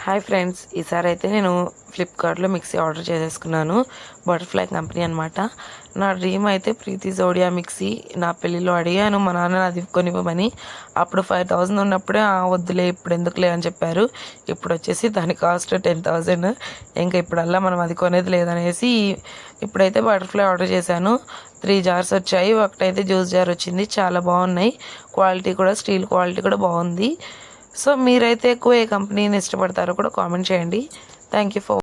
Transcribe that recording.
Hi friends, ఈసారి అయితే నేను ఫ్లిప్కార్ట్లో మిక్సీ ఆర్డర్ చేసేసుకున్నాను. బటర్ఫ్లై కంపెనీ అనమాట. నా డ్రీమ్ అయితే ప్రీతి జోడియా మిక్సీ. నా పెళ్ళిలో అడిగాను మా నాన్న అది కొనివ్వమని. అప్పుడు 5,000 ఉన్నప్పుడే వద్దులే ఇప్పుడు ఎందుకులే అని చెప్పారు. ఇప్పుడు వచ్చేసి దాని కాస్ట్ 10,000. ఇంకా ఇప్పుడల్లా మనం అది కొనేది లేదనేసి ఇప్పుడైతే బటర్ఫ్లై ఆర్డర్ చేశాను. 3 జార్స్ వచ్చాయి. ఒకటైతే జ్యూస్ జార్ వచ్చింది. చాలా బాగున్నాయి. క్వాలిటీ కూడా స్టీల్ క్వాలిటీ కూడా బాగుంది. సో మీరైతే ఎక్కువ ఏ కంపెనీని ఇష్టపడతారో కూడా కామెంట్ చేయండి. Thank you for